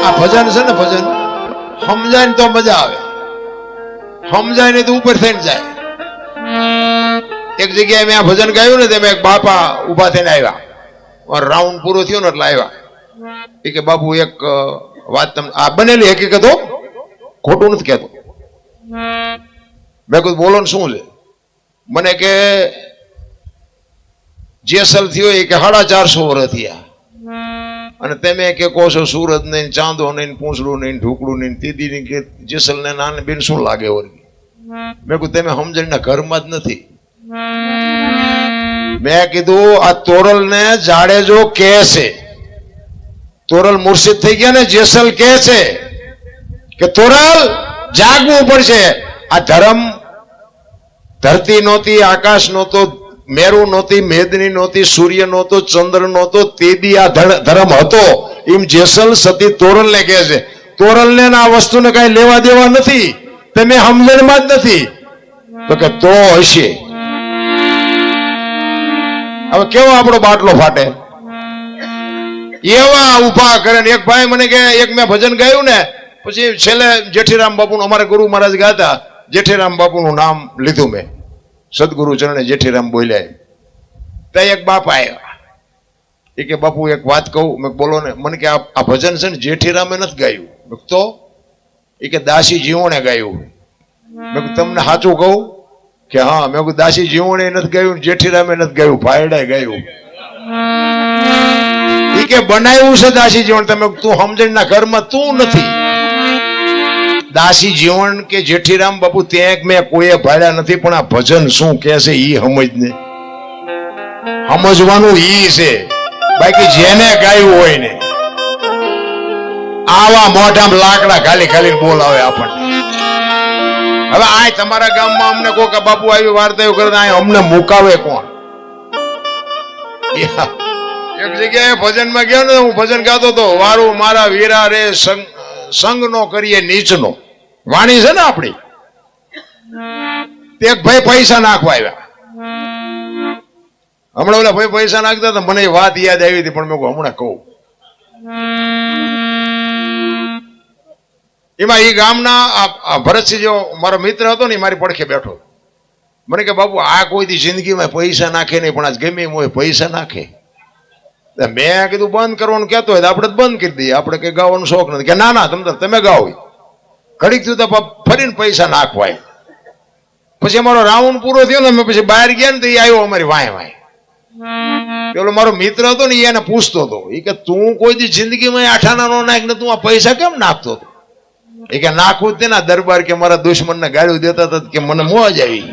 આ ભજન છે ને, ભજન સમજાય ને તો મજા આવે, સમજાય ને તો ઉપર થઈને જાય. એક જગ્યાએ મેં આ ભજન ગાયું ને, તેમાં એક બાપા ઉભા થઈને આવ્યા, રાઉન્ડ પૂરો થયો ને એટલે આવ્યા. એ કે બાપુ એક વાત તમને, આ બનેલી હકીકત હો, ખોટું નથી કહેતો. મેં કીધું બોલો ને શું છે? મને કે જેસલ થયો એ કે 450 વર્ષ થયા, અને તમે કે કહો છો સુરત નહીં, ચાંદો નહીં, પૂંછડું નહીં, ઢુકડું નહીં, દીદી નહીં, કે જેસલ ને નાને બેન શું લાગે વર્ગી? મેં કીધું તમે સમજણના ઘરમાં જ નથી. મેં કીધું આ તોરલ ને જાડેજો કે છે, તોરલ મુર્શિદ થઈ ગયા ને, જેસલ કે છે કે તોરલ જાગવું પડશે. આ ધર્મ ધરતી નહોતી, આકાશ નહોતો, મેરુ નહોતી, મેદની નહોતી, સૂર્ય નહોતો, ચંદ્ર નહોતો, તેદી આ ધર્મ હતો. એમ જેસલ સતી તોરલ ને કહે છે. તોરલ ને આ વસ્તુને કઈ લેવા દેવા નથી, તમે સમજણમાં જ નથી. તો કે તો હશે. હવે કેવો આપણો બાટલો ફાટે એવા ઉભા કરે. એક ભાઈ મને કે એક મેં ભજન ગાયું ને, પછી છેલ્લે જેઠીરામ બાપુનું, અમારે ગુરુ મહારાજ ગાતા, જેઠીરામ બાપુનું નામ લીધું મેં, સદગુરુ ચરણે જેઠીરામ બોલ્યા. ત્યાં એક બાપા આવ્યા, એ કે બાપુ એક વાત કહું. મેં બોલો ને. મને કે આ ભજન છે ને જેઠીરામે નથી ગાયું. તો એ કે દાસી જીવણે ગાયું. મેં તમને સાચું કહું કે હા? મેં કહ્યું દાસી જીવણે નથી ગાયું, જેઠીરામે નથી ગાયું, ભાયડાએ ગાયું. એ કે બનાવ્યું છે દાસી જીવન. તમે તું સમજણના ઘરમાં તું નથી. દાસી જીવન કે જેઠીરામ બાપુ ત્યાં મેં કોઈએ ભાડ્યા નથી, પણ આ ભજન શું કે છે ઈ સમજ ને, સમજવાનું ઈ છે. બાકી જેને ગાયું હોય ને આવા મોઢામાં લાકડા ખાલી ખાલી બોલાવે આપણને. હવે આ તમારા ગામમાં અમને કહો કે બાપુ આવી વાર્તા કરે, અમને મુકાવે કોણ? એક જગ્યાએ ભજનમાં ગયો ને, હું ભજન ગાતો હતો, વારું મારા વીરા રે સંગ નો કરીએ નીચનો. વાણી છે ને આપણી. એક ભાઈ પૈસા નાખવા આવ્યા. હમણાં ઓલા ભાઈ પૈસા નાખતા હતા, મને એ વાત યાદ આવી હતી, પણ મેં હમણાં કહું. એમાં એ ગામના ભરતસિંહ જેવો મારો મિત્ર હતો ને, મારી પડખે બેઠો. મને કે બાપુ આ કોઈથી જિંદગીમાં પૈસા નાખે નહીં, પણ આજ ગમે એમ હોય પૈસા નાખે. મેં કીધું બંધ કરવાનું કહેતો હોય તો આપણે બંધ કરી દઈએ, આપણે કઈ ગાવાનો શોખ નથી. કે ના ના તમે ગાઓ. ઘડીક થયું તો ફરીને પૈસા નાખવાય. પછી અમારો રાઉન્ડ પૂરો થયો ને, અમે પછી બહાર ગયા ને તો એ આવ્યો અમારી વાય વાય. પેલો મારો મિત્ર હતો ને, એને પૂછતો હતો, એ કે તું કોઈ દી જિંદગીમાં આઠાના નો નાખ ને તું આ પૈસા કેમ નાખતો હતો? એ કે નાખવું જ તેના દરબાર કે મારા દુશ્મનને ગાળ્યું દેતા હતા કે મને મોજ આવી.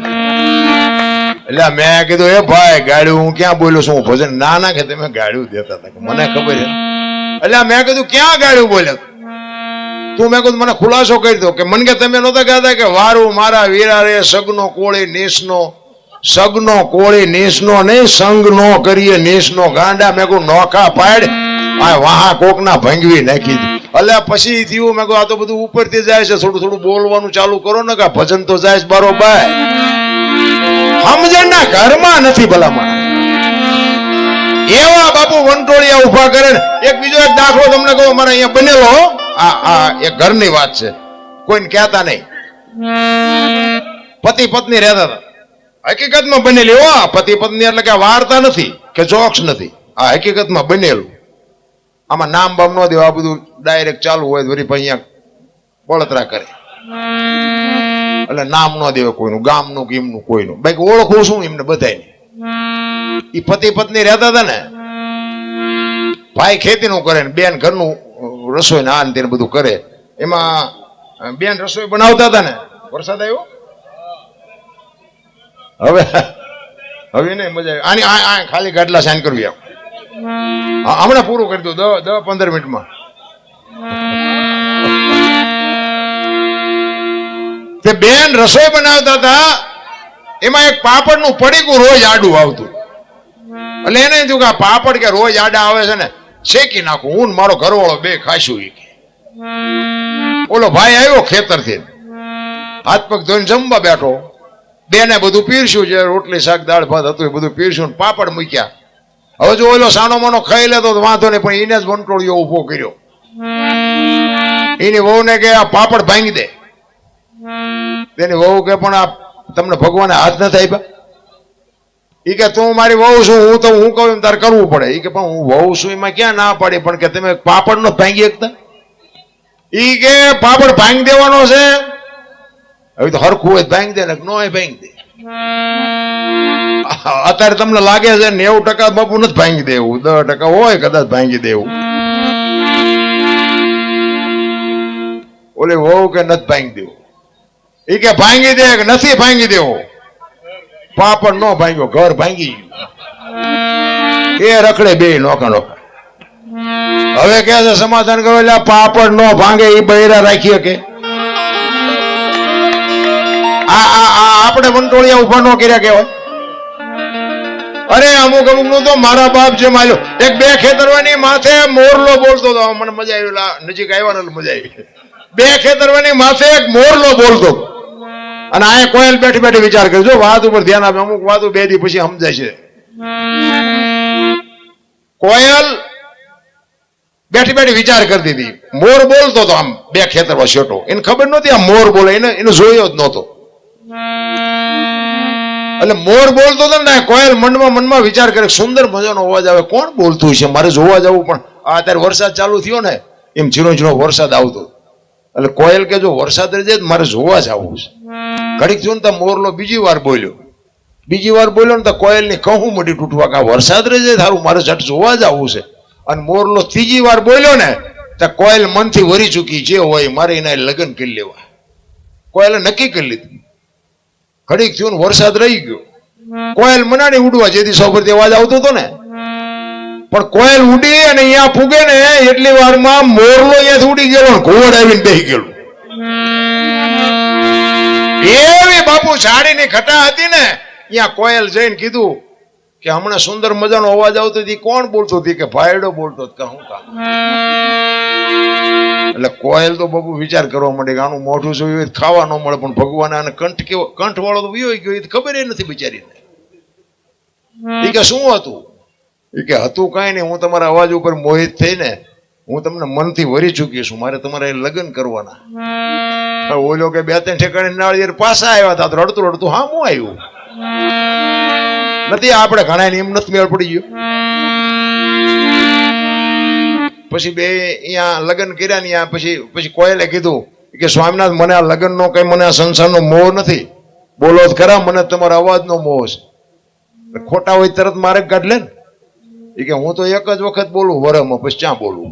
એટલે મેં કીધું એ ભાઈ ગાળ્યું હું ક્યાં બોલ્યો છું? હું ભજન ના ના કે તમે ગાળ્યું દેતા હતા, મને ખબર છે. એટલે મેં કીધું ક્યાં ગાળ્યું બોલ્યો તું? મેં કીધું મને ખુલાસો કરી દો. કે મને કે તમે નહોતા કહેતા કે વારું મારા વીરા રે સગનો કોળી નીસનો, સગનો કોળી નીસનો નહીં, સંગ નો કરીએ નીસનો ગાંડા. મેં કહું નોખા પાડ આ વાહા કોકના ભંગવી નાખી. એટલે પછી થયું મેં કહું આ તો બધું ઉપરથી જાય છે, થોડું થોડું બોલવાનું ચાલુ કરો ને, કે ભજન તો જાય છે બરોબર. સમજણના ઘરમાં નથી ભલામણ. એવા બાપુ વંટોળિયા ઉભા કરે ને. એક બીજો એક દાખલો તમને કહું, અમારે અહીંયા બનેલો. આ એક ઘરની વાત છે, કોઈને કહેતા નહીં. પતિ પત્ની રહેતા હતા, હકીકતમાં બનેલી હો. પતિ પત્ની એટલે કે વાર્તા નથી કે જોક્સ નથી, આ હકીકતમાં બનેલું. આમાં નામ બામ ન દેવા, આ બધું ડાયરેક્ટ ચાલુ હોય વળી અહીંયા બળતરા કરે. એટલે નામ ન દેવે કોઈનું, ગામનું કે એમનું કોઈનું, બાકી ઓળખું શું એમને બધાને. એ પતિ પત્ની રહેતા હતા ને, ભાઈ ખેતીનું કરે ને બેન ઘરનું રસોઈ ને આ ને તેને બધું કરે. એમાં બેન રસોઈ બનાવતા હતા ને, વરસાદ આવ્યો હવે નહીં મજા આવી. આની ખાલી ગાટલા સાઈન કરવી આમ. હમણાં પૂરું કરી દઉં 10-15 મિનિટમાં. તે બેન રસોઈ બનાવતા હતા, એમાં એક પાપડનું પડીકું રોજ આડું આવતું. એટલે એને થયું કે આ પાપડ કે રોજ આડા આવે છે ને, શેકી નાખું હું ને મારો ઘરવાળો બે ખાશું. ઓલો ભાઈ આવ્યો ખેતરથી, હાથ પગ ધોઈને જમવા બેઠો. બેને બધું પીરસ્યું, જે રોટલી શાક દાળ ભાત હતું એ બધું પીરસ્યું, પાપડ મૂક્યા. હવે જો ઓલો સાનો માનો ખાઈ લેતો તો વાંધો નહીં, પણ એને જ વંટોળિયો ઉભો કર્યો. એની વહુ ને કે આ પાપડ ભાંગી દે. તેની વહુ કે પણ આ તમને ભગવાને હાથ નથી આપ્યા. એ કે તું મારી વહુ છું, હું કહું એમ તારે કરવું પડે. એ કે પણ હું વહુ છું એમાં ક્યાં ના પાડી, પણ કે તમે પાપડ નો ભાંગી શકતા. ઈ કે પાપડ ભાંગી દેવાનો છે. હવે તો હરખું હોય ભાંગી દે ને નો ભાંગી દે. અત્યારે તમને લાગે છે 90% બાપુ નથી ભાંગી દેવું, 10% હોય કદાચ ભાંગી દેવું. ઓલે વહુ કે નથી ભાંગી દેવું. એ કે ભાંગી દે કે નથી ભાંગી દેવો. પાપડ નો ભાંગ્યો, ઘર ભાંગી ગયું. એ રખડે બે નોકા નોકા. હવે કે છે સમાધાન કરો એટલે પાપડ નો ભાંગે એ બૈરા રાખીએ કે આપણે વંટોળિયા ઉભા ન કર્યા કેવાય. અરે અમુક નું તો મારા બાપ જે માલ્યો એક બે ખેતરવાની માથે મોરલો બોલતો હતો. મને મજા આવી, નજીક આવ્યા ને મજા આવી. બે ખેતરવાની માથે એક મોરલો બોલતો અને આ કોયલ બેઠી બેઠી વિચાર કરજો. વાત ઉપર ધ્યાન આપે, અમુક વાતો બે દી પછી સમજાય છે. કોયલ બેઠી બેઠી વિચાર કરતી હતી. મોર બોલતો હતો આમ બે ખેતરમાં છેટો. એને ખબર નહોતી આ મોર બોલે, એને જોયો જ નહોતો. એટલે મોર બોલતો હતો ને કોયલ મનમાં વિચાર કરે સુંદર મજાનો અવાજ આવે, કોણ બોલતું છે, મારે જોવા જવું. પણ આ અત્યારે વરસાદ ચાલુ થયો ને એમ ઝીણો ઝીણો વરસાદ આવતો. એટલે કોયલ કે જો વરસાદ રહી જાય મારે જોવા જવું છે. ઘડીક થયું ને તો મોરલો બીજી વાર બોલ્યો ને તો કોયલ ની કહું મડી તૂટવા કે વરસાદ રહી જાય સારું, મારે ઝટ જોવા જવું છે. અને મોરલો ત્રીજી વાર બોલ્યો ને તો કોયલ મનથી વરી ચૂકી જે હોય મારે એના લગ્ન કરી લેવા. કોયલે નક્કી કરી લીધું. ઘડીક થયું ને વરસાદ રહી ગયો. કોયલ મનાડી ઉડવા જેથી સૌ પરથી અવાજ આવતો હતો ને, પણ કોયલ ઉડી અને અહીંયા પૂગે ને એટલી વારમાં મોરલો અહીંયાથી ઉડી ગયેલો, ઘોડ આવીને બેસી ગયેલો. એવી બાપુ ઝાડીની ઘટા હતી ને, અહીંયા કોયલ જઈને કીધું કે હમણાં સુંદર મજાનો અવાજ આવતો હતી, કોણ બોલતો હતી? કે ભાઈડો બોલતો કે હું કામ. એટલે કોયલ તો બાપુ વિચાર કરવા માંડે કે આનું મોઢું જોયું ખાવા ન મળે, પણ ભગવાન આને કંઠ વાળો તો વિયો ગયો, એ ખબર નથી બિચારીને. એ કે શું હતું? એ કે હતું કાંઈ નહીં, હું તમારા અવાજ ઉપર મોહિત થઈને હું તમને મનથી વરી ચૂકી છું, મારે તમારે લગ્ન કરવાના. ઓલો કે બે ત્રણ ઠેકાણે નાળિયેર પાછા આવ્યા હતા, રડતું રડતું હા હું આવ્યું નથી. આપણે ઘણા એમ નથી મેળ પડી ગયો. પછી બે અહીંયા લગ્ન કર્યા ને પછી કોયલે કીધું કે સ્વામિનાથ મને આ લગ્ન નો કઈ, મને આ સંસારનો મોહ નથી. બોલો જ ખરા, મને તમારા અવાજનો મોહ છે. ખોટા હોય તરત મારે કાઢ લે ને. એ કે હું તો એક જ વખત બોલું વરમાં, પછી ક્યાં બોલું.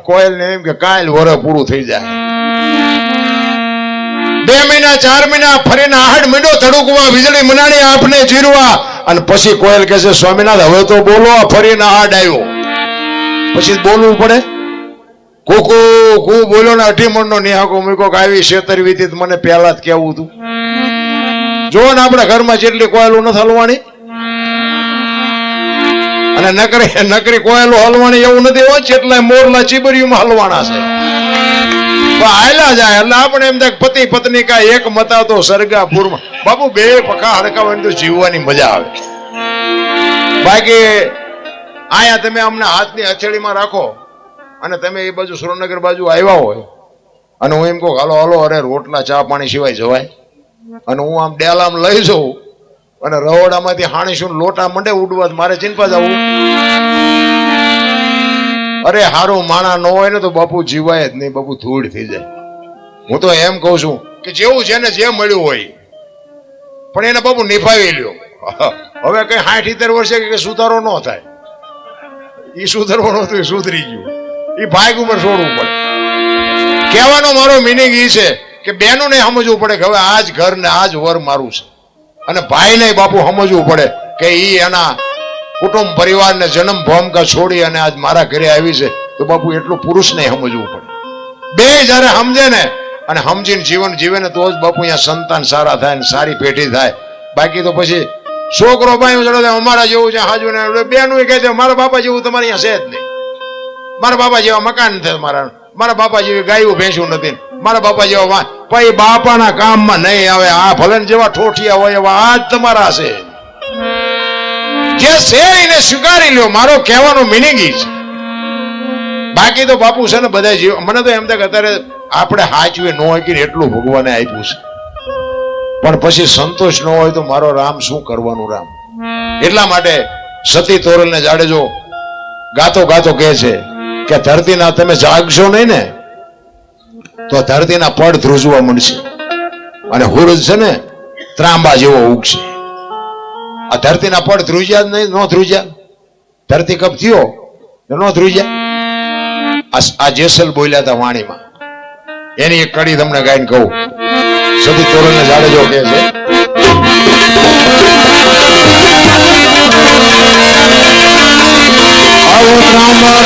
કોયલ ને એમ કે કાલ વર પૂરું થઈ જાય. 2 મહિના 4 મહિના ફરીને આહડ મીંડો તડુકવા, વીજળી મનાણી આપને ચીરવા. અને પછી કોયલ કહે છે સ્વામિનાથ હવે તો બોલો, ફરીને આહડ આવ્યો. પછી બોલવું પડે. કુ બોલ્યો ને 18 મણનો નિહાકો મૂકો કે આવી છેતરવી મને પહેલા જ કેવું હતું. જો ને આપણે ઘરમાં જેટલી કોયલું નથી હલવાની, અને નકરી કોયલો હલવાની એવું નથી હોય, જેટલા મોરલા ચીબરીઓમાં હલવાના છે. હાયલા જાય એટલે આપણે એમ થાય પતિ પત્ની કા એક મતા તો સરગાપુરમાં. બાપુ બે પખા હડકાવાની તો જીવવાની મજા આવે. બાકી આયા તમે અમને હાથની હથેળીમાં રાખો અને તમે એ બાજુ સુરેન્દ્રનગર બાજુ આવ્યા હોય અને હું એમ કહું હાલો હાલો, અરે રોટલા ચા પાણી સિવાય જવાય? અને હું આમ ડેલામ લઈ જાઉં અને રહોડામાંથી હાણીશું લોટા મંડે ઉડવા, મારે ચિંતા જવું. અરે હારું માણા ન હોય ને તો બાપુ જીવાય જ નહીં, બાપુ ધૂળ થઈ જાય. હું તો એમ કઉ છું કે જેવું છે ને જે મળ્યું હોય પણ એને બાપુ નિભાવી લ્યો. હવે કઈ 60-70 વર્ષે કે સુધારો ન થાય, એ સુધારવાનું હતું, એ સુધરી ગયું, એ ભાગ ઉપર છોડવું પડે. કહેવાનો મારો મિનિંગ એ છે કે બેનો ને સમજવું પડે કે હવે આજ ઘર ને આજ વર મારું છે, અને ભાઈ ને બાપુ સમજવું પડે કે ઈ એના કુટુંબ પરિવાર ને જન્મ ભૂમિકા છોડી અને આજ મારા ઘરે આવી છે. તો બાપુ એટલું પુરુષ ને સમજવું પડે. બે જયારે સમજે ને અને સમજીને જીવન જીવે ને તો જ બાપુ અહીંયા સંતાન સારા થાય ને સારી પેઢી થાય. બાકી તો પછી છોકરો ભાઈ ચડો અમારા જેવું છે હાજુ ને બેનું કહે છે મારા બાપા જેવું તમારે અહીંયા છે જ નહીં, મારા બાપા જેવા મકાન નથી, મારા બાપા જેવી ગાયું ભેંસું નથી, મારા બાપા જેવા પછી બાપાના કામમાં નહીં આવે. આ ભલન જેવા ઠોઠિયા હોય એવા આજ તમારા છે. જે છે એને સ્વીકારી લ્યો. મારો કહેવાનો મિનિંગ ઈ છે બાકી તો બાપુ છે ને બધા જીવ મને તો એમ થાય કે અત્યારે આપણે હાચવી ન હોય કે એટલું ભગવાને આપ્યું છે, પણ પછી સંતોષ ન હોય તો મારો રામ શું કરવાનું રામ. એટલા માટે સતી તોરલને જાડેજો ગાતો ગાતો કહે છે કે ધરતીના તમે જાગશો નહીં ને તો ધરતીના પડ ધ્રુજવા મળશે અને હુરજ છે ને ત્રાંબા જેવો ઉગશે. આ ધરતીના પડ ધ્રુજ્યા જ નહીં, નો ધ્રુજ્યા, ધરતી કપ થયો નો ધ્રુજ્યા. આ જેસલ બોલ્યા હતા વાણીમાં, એની એક કડી તમને ગાઈને કહું. સતી તોરલને જાડેજો કહે છે આવો ત્રાંબા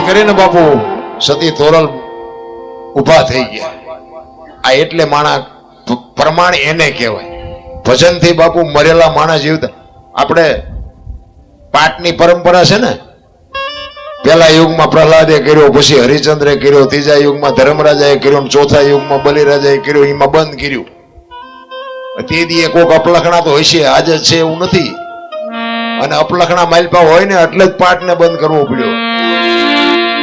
કરીને બાપુ સતી તોરલ ઉભા થઈ ગયા. આ એટલે માણા પ્રમાણ એને કહેવાય. ભજન થી બાપુ મરેલા માણા જીવતા. આપણે પાઠની પરંપરા છે ને, પેલા યુગમાં પ્રહલાદે કર્યો, પછી હરિચંદ્રે કર્યો, ત્રીજા યુગમાં ધર્મરાજાએ કર્યો, ચોથા યુગમાં બલિરાજાએ કર્યો, એમાં બંધ કર્યું. તે દી કોક અપલખણા તો હશે, આજે છે એવું નથી. અને અપલખણા માલપા હોય ને એટલે જ પાઠને બંધ કરવો પડ્યો.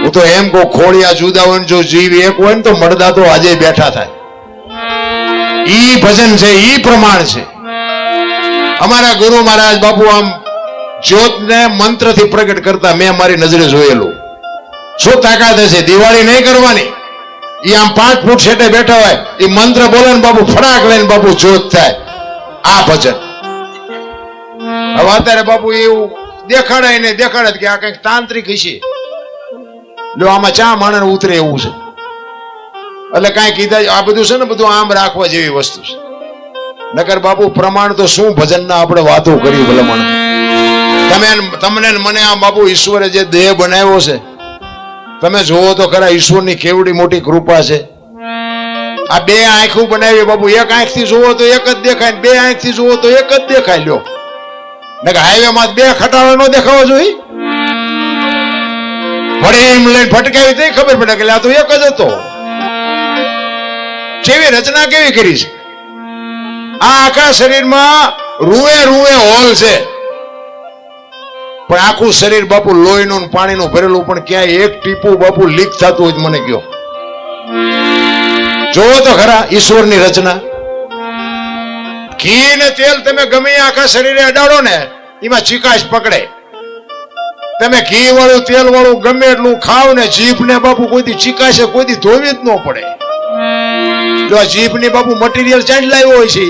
હું તો એમ કહું, ખોળિયા જુદા હોય જો જીવ એક હોય ને તો મળદા તો આજે બેઠા થાય. ઈ ભજન છે, ઈ પ્રમાણ છે. અમારા ગુરુ મહારાજ બાપુ આમ જ્યોતને મંત્રથી પ્રગટ કરતા મેં મારી નજરે જોયેલું. શું તાકાત હશે? દિવાળી નહીં કરવાની, ઈ આમ 5 ફૂટ છેટે બેઠા હોય, એ મંત્ર બોલે ને બાપુ ફડાક લઈને બાપુ જ્યોત થાય. આ ભજન હવે અત્યારે બાપુ એવું દેખાડાય ને દેખાડે કે આ કઈક તાંત્રિક હશે. લો આમાં ચા માણસ ઉતરે એવું છે. એટલે કઈ કીધા આ બધું છે ને, બધું આમ રાખવા જેવી વસ્તુ છે. નકર બાપુ પ્રમાણ તો શું ભજનના આપણે વાતો કરી ભલામણ. તમને મને આ બાપુ ઈશ્વરે જે દેહ બનાવ્યો છે, તમે જોવો તો ખરા ઈશ્વરની કેવડી મોટી કૃપા છે. આ 2 આંખો બનાવી બાપુ, એક આંખથી જોવો તો એક જ દેખાય, 2 આંખથી જોવો તો એક જ દેખાય. લ્યો નકર હાઈવે માં 2 ખટાળો ન દેખાવો જોઈએ. વડે એમ લઈને ફટકાવી તો ખબર પડે કે આ તો એક જ હતો. કેવી રચના કેવી કરી છે. આ આખા શરીરમાં રૂએ રૂએ હોલ છે, પણ આખું શરીર બાપુ લોહીનું પાણીનું ભરેલું, પણ ક્યાંય એક ટીપું બાપુ લીક થતું હોય મને કયો. જોવો તો ખરા ઈશ્વરની રચના. ઘી ને તેલ તમે ગમે આખા શરીરે અડાડો ને, એમાં ચીકાશ પકડે. તમે ઘી વાળું તેલ વાળું ગમે એટલું ખાવ ને, જીભ ને બાપુ કોઈ ચીકાશે કોઈ ધોવી જ ન પડે. જો આ જીભ ની બાપુ મટીરિયલ ચાંદ લાવ્યો હોય છે.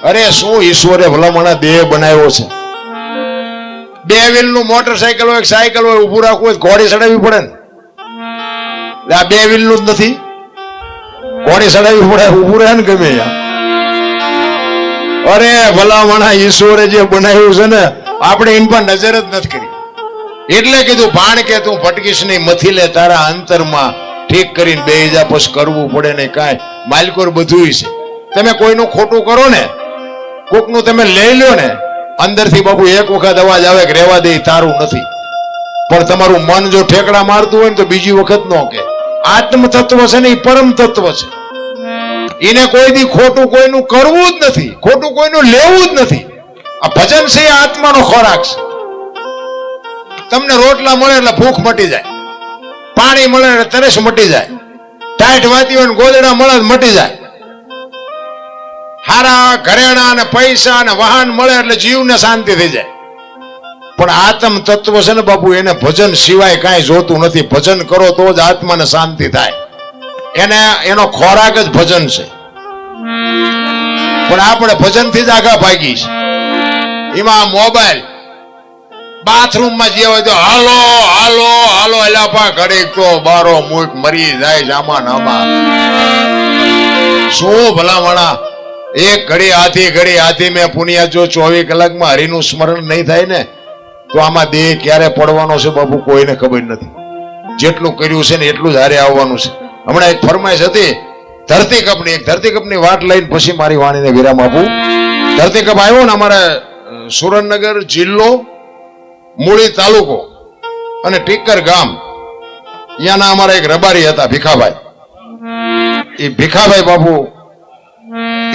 અરે શું ઈશ્વરે ભલામણા દેહ બનાવ્યો છે. 2 વ્હીલનું મોટરસાયકલ હોય સાયકલ હોય ઊભું રાખવું હોય ઘોડી ચડાવવી પડે ને. આ 2 વ્હીલનું જ નથી, ઘોડી ચડાવવી પડે, ઊભું રહે ને ગમે ત્યાં. અરે ભલામણા ઈશ્વરે જે બનાવ્યું છે ને આપણે એની પર નજર જ નથી કરી. એટલે કીધું ભાણ કે તું ભટકીશ નહીં, મથી લે તારા અંતરમાં ઠીક કરીને બે હજા પછી કરવું પડે નહીં કાંઈ. માલિકોર બધું છે. તમે કોઈનું ખોટું કરો ને, કોકનું તમે લઈ લ્યો ને, અંદરથી બાપુ એક વખત અવાજ આવે કે રહેવા દે તારું નથી. પણ તમારું મન જો ઠેકડા મારતું હોય ને તો બીજી વખત નો કે. આત્મ તત્વ છે ને એ પરમ તત્વ છે. એને કોઈ દી ખોટું કોઈનું કરવું જ નથી, ખોટું કોઈનું લેવું જ નથી. આ ભજન છે એ આત્માનો ખોરાક છે. તમને રોટલા મળે એટલે ભૂખ મટી જાય, પાણી મળે એટલે તરસ મટી જાય, ટાઈટ વાતી હોય ગોદડા મળે મટી જાય, હારા ઘરેણા અને પૈસા અને વાહન મળે એટલે જીવને શાંતિ થઈ જાય. પણ આત્મ તત્વ છે ને બાપુ, એને ભજન સિવાય કાંઈ જોતું નથી. ભજન કરો તો જ આત્માને શાંતિ થાય. એનો ખોરાક જ ભજન છે. પણ આપણે ભજનથી જ આગા ભાગી છે. એમાં મોબાઈલ બાથરૂમમાં જે હોય તો હાલો હાલો હાલો એલાપા ઘડીક તો બારો મૂક મરી જાય છે આમાં નામાં. શું ભલામણા એક ઘડી હાથી મેં પુનિયા જો 24 કલાકમાં હરિનું સ્મરણ નહીં થાય ને તો આમાં દેહ ક્યારે પડવાનો છે બાપુ કોઈને ખબર નથી. જેટલું કર્યું છે ને એટલું જ હારે આવવાનું છે. હમણાં એક ફરમાઈશ હતી ધરતીકપની, એક ધરતીકપની વાત લઈને પછી મારી વાણીને વિરામ આપું. ધરતીકપ આવ્યો ને અમારે સુરેન્દ્રનગર જિલ્લો, મૂળી તાલુકો અને ટીકર ગામ, ત્યાંના અમારા એક રબારી હતા ભીખાભાઈ. એ ભીખાભાઈ બાપુ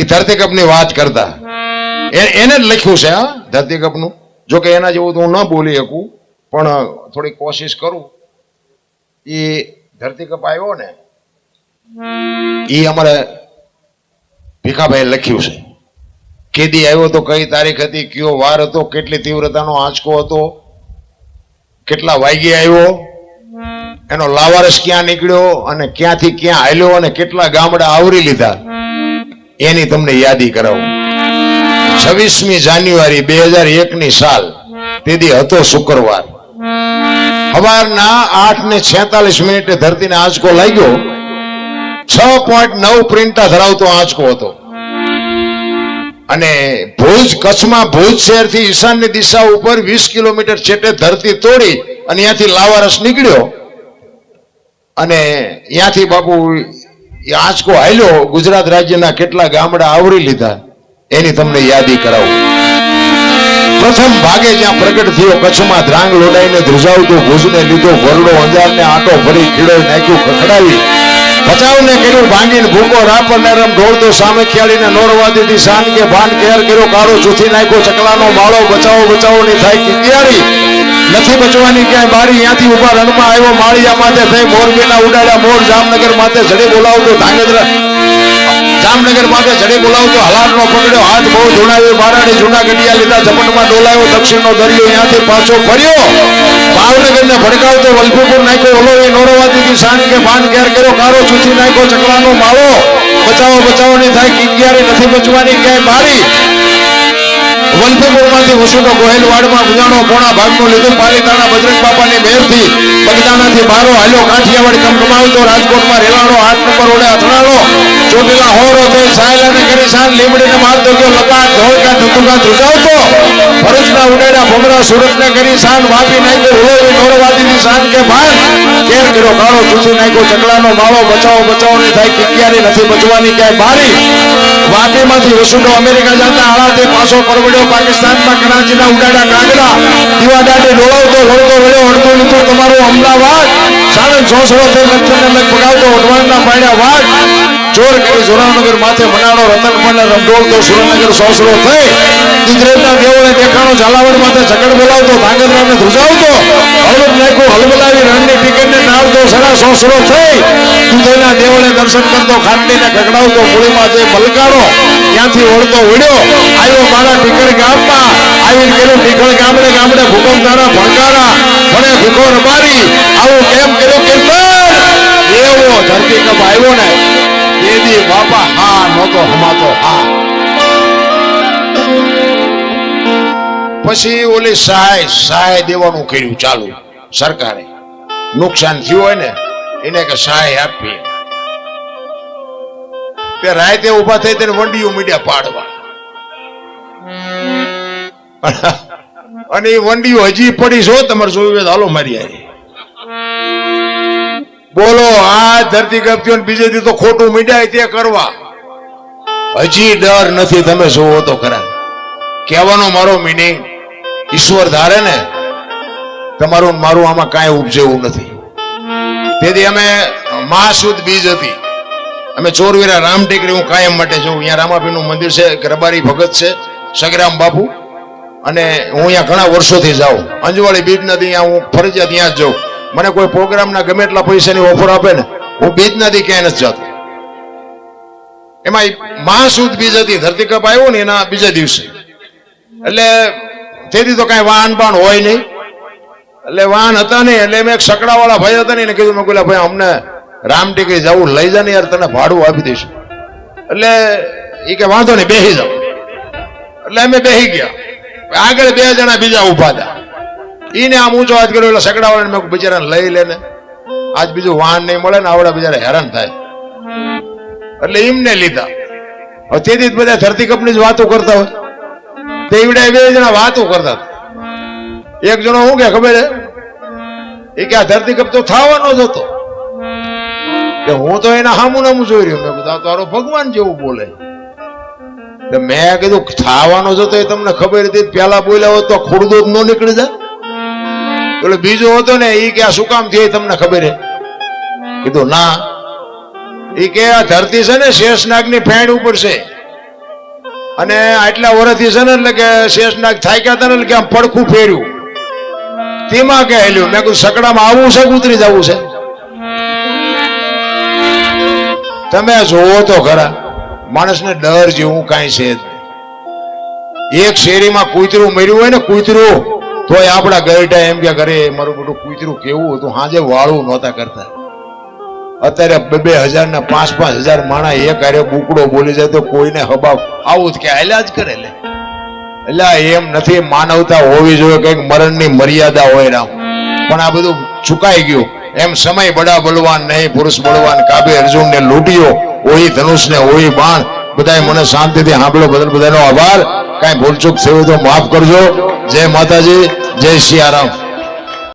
એ ધરતીકપની વાત કરતા. એને જ લખ્યું છે હા ધરતીકપનું. જો કે એના જેવું તો હું ન બોલી શકું પણ થોડી કોશિશ કરું. એ ધરતીકપ આવ્યો ને એ અમારે ભીખાભાઈ લખ્યું છે. કેદી આવ્યો તો કઈ તારીખ હતી, કયો વાર હતો, કેટલી તીવ્રતાનો આંચકો હતો, કેટલા વાગ્યે આવ્યો, એનો લાવારસ ક્યાં નીકળ્યો અને ક્યાંથી ક્યાં હાલ્યો અને કેટલા ગામડા આવરી લીધા એની તમને યાદી કરાવું. 26મી જાન્યુઆરી 2001ની સાલ, તેથી હતો શુક્રવાર. સવારના 8:46 ધરતીને આંચકો લાગ્યો. 6.9 પ્રિન્ટા ધરાવતો આંચકો હતો. અને ભુજ, કચ્છમાં ભુજ શહેરથી ઈશાનની દિશા ઉપર 20 કિલોમીટર છેટે ધરતી તોડી અને ત્યાંથી લાવારસ નીકળ્યો અને ત્યાંથી બાપુ આંચકો હાલ્યો. ગુજરાત રાજ્યના કેટલા ગામડા આવરી લીધા એની તમને યાદી કરાવું. પ્રથમ ભાગે જ્યાં પ્રગટ થયો કચ્છમાં ધ્રાંગ લોડાઈને ધ્રુજાવતો ભુજને લીધો વરડો અંજારને આટો ફરી ખીડોઈ નાખ્યું ખખડાવી. બચાવને કર્યું ભાંગીને ભૂકો રાપર ને રમ ઢોળતો સામે ખ્યાળીને નોરવાદીથી શાન કે ભાન કેર કર્યો કાળો ચૂથી નાખ્યો ચકલાનો માળો. બચાવો ની થાય કિકિયારી નથી બચવાની ક્યાંય બારી. ત્યાંથી ઉભા રણમાં આવ્યો માળિયા માથે થઈ મોરબીના ઉડાડ્યા મોર. જામનગર માથે જડી બોલાવતો ધાંગધ્રા, જામનગર માથે જડી બોલાવતો હલારનો પકડ્યો હાથ બહુ ધૂણાવ્યો બારાડી. જૂના ગઢિયા લીધા ઝપટમાં ડોલાયો દક્ષિણનો દરિયો ત્યાંથી પાછો ફર્યો. ભાવનગરને ભડકાવતો વલભીપુર નાખ્યો ઓલો એ નોરવાદીથી શાન કે ભાન ઘેર કર્યો કારો ચૂથી નાખ્યો ચકલાનો માળો. બચાવો ની થાય કિકિયારી નથી બચવાની ક્યાંય બારી. વલભીપુર માંથી વસુનો ગોહેલવાડમાં ગુજાણો પોણા ભાગનું લીધું પાલીતાણા બજરંગ બાપાની મહેરથી. બગદાણાથી બારો હાલ્યો કાઠિયાવાડ કમકમાવતો રાજકોટમાં રેલાણો 8 નંબર ઓડે અથડાણો. ચોટીલા હોરો થઈ સાયલાને કરી શાન લીમડીને મારતો ગયો લપાટ ધોળકા ધતુકા ધ્રુજાવતો. ભરૂચના ઉડાડ્યા ભમરા સુરતને કરી શાન વાપી નાખ્યો ઉલોવી નોરવાદીની શાન કે ભાન કેર કર્યો કાળો ચૂસી નાખ્યો ચકલાનો માળો. બચાવો ની થાય કિકિયારી નથી બચવાની ક્યાંય બારી. વાપીમાંથી વસુડો અમેરિકા જતા આળાથી પાછો પરવડ્યો પાકિસ્તાનમાં કરાચીના ઉડાડા કાગડા. દીવાદાટી ડોળાવતો વળતો વળ્યો અડતું લીધું તમારું અમદાવાદ. સાણંદ સોસરો થઈ લક્ષણને લગ પગાવતો ઓઢવાણના પાડ્યા વાઘ. જોર કરી જોરાવનગર માથે મનાડો રતનપણને રમડોળતો સુરેન્દ્રનગર સોસરો થઈ. ગુજરાતના દેવળે દેખાણો ઝાલાવાડ માથે ઝકડ બોલાવતો ધાંગધ્રાને ધ્રુજાવતો. હળવદ નાખ્યું હલબલાવી રણની ટીકરને નાળતો સરા સોસરો થઈ. દુધઈના દેવળે દર્શન કરતો ખાંડીને ખગડાવતો મૂળીમાં જઈ મલકાણો. ત્યાંથી વળતો ઉડ્યો આવ્યો મારા ટીકર ગામમાં. આવીને કર્યું ટીકર ગામડે ગામડે ભૂકંપધારા ભણકારા ભણે ભીખો રબારી. આવું કેમ કર્યું કીર્તન એવો ધરતીકપ આવ્યો ને દેદી બાપા હા નહોતો હમાતો હા. પછી ઓલી સહાય દેવાનું કર્યું ચાલુ સરકારે. નુકસાન થયું હોય ને એને કે સહાય આપીએ. તે રાતે ઉભા થઈ તેને વંડીઓ મીડિયા પાડવા, અને એ વંડીઓ હજી પડી છો તમારે જોયું હાલો મારી આવી. બોલો આ ધરતીકંપ થયો ને બીજે દી તો ખોટું મીડિયા તે કરવા હજી ડર નથી. તમે જોવો તો ખરા. કહેવાનો મારો મિનિંગ ઈશ્વર ધારે ને તમારું મારું આમાં કાંઈ ઉપજેવું નથી. તેથી અમે મહાસુદ બીજ હતી, અમે ચોરવીરા રામ ટેકરી હું કાયમ માટે જોઉં. અહીંયા રામાપીરનું મંદિર છે, રબારી ભગત છે સગરામ બાપુ, અને હું અહીંયા ઘણા વર્ષોથી જાઉં. અંજવાળી બીજ નથી અહીંયા હું ફરજિયાત ત્યાં જ જાઉં. મને કોઈ પ્રોગ્રામના ગમે એટલા પૈસાની ઓફર આપે ને હું બીજ નથી ક્યાંય નથી જતો. એમાં મહાસુદ બીજ હતી, ધરતીકંપ આવ્યો ને એના બીજા દિવસે. એટલે તેથી તો કાંઈ વાહન બાણ હોય નહીં, એટલે વાહન હતા નહીં. એટલે મેં એક સકડાવાળા ભાઈ હતા ને એને કીધું, મેં કીધું ભાઈ અમને રામ ટેકરી જવું લઈ જા ને યાર, તને ભાડું આપી દઈશું. એટલે એ કે વાંધો નહીં બેસી જાવ. એટલે અમે બેસી ગયા. આગળ 2 જણા બીજા ઉભા હતા. એને આમ ઊંચો હાથ કર્યો, એટલે સકડાવાળાને મેં બિચારાને લઈ લે ને, આજ બીજું વાહન નહીં મળે ને આવડા બિચારા હેરાન થાય, એટલે એમને લીધા. હવે તેથી જ બધા ધરતીકંપની જ વાતો કરતા હોય. તે એવડા 2 જણા વાતો કરતા હતા. એક જણો શું કે ખબર એ કે આ ધરતીકંપ તો થવાનો જ હતો. કે હું તો એના હામું નામું જોઈ રહ્યો. મેં કીધું તારો ભગવાન જેવું બોલે. મેં કીધું થવાનો જ હતો એ તમને ખબર હતી, પેલા બોલ્યા હોત તો ખુરદો જ ન નીકળી જાય. એટલે બીજો હતો ને એ કે આ શું કામ થયું તમને ખબર હે? કીધું ના. એ કે આ ધરતી છે ને શેષનાગની ફેણ ઉપર છે, અને આટલા વર્ષથી છે ને એટલે કે શેષનાગ થાક્યા હતા ને એટલે કે આમ પડખું ફેર્યું તેમાં કે હેલ્યું. મેં કીધું સકડામાં આવવું છે ઉતરી જવું છે? તમે જોવો તો ખરા, માણસને ડર જેવું કાંઈ છે જ. એક શેરીમાં કૂતરું મર્યું હોય ને, કૂતરું તોય આપણા ગરટા એમ કે ઘરે મારું બધું કૂતરું કેવું હતું, હાજે વાળું નહોતા કરતા. અત્યારે 2,000 ને 5,000 માણા એક હારે બુકડો બોલી જાય તો કોઈને હબાવ આવું જ કે હાલ્યા જ કરે. એટલે એમ નથી, માનવતા હોવી જોઈએ, કંઈક મરણની મર્યાદા હોય રામ. પણ આ બધું ચુકાઈ ગયું. એમ સમય બડા બલવાન નહીં, પુરુષ બળવાન. કાબે અર્જુન ને લૂંટ્યો, ઓહી ધનુષ ને ઓહી બાણ. બધાય મને શાંતિથી સાંભળો, બધાનો આભાર. કાંઈ ભૂલચૂક થયું તો માફ કરજો. જય માતાજી, જય સિયારામ.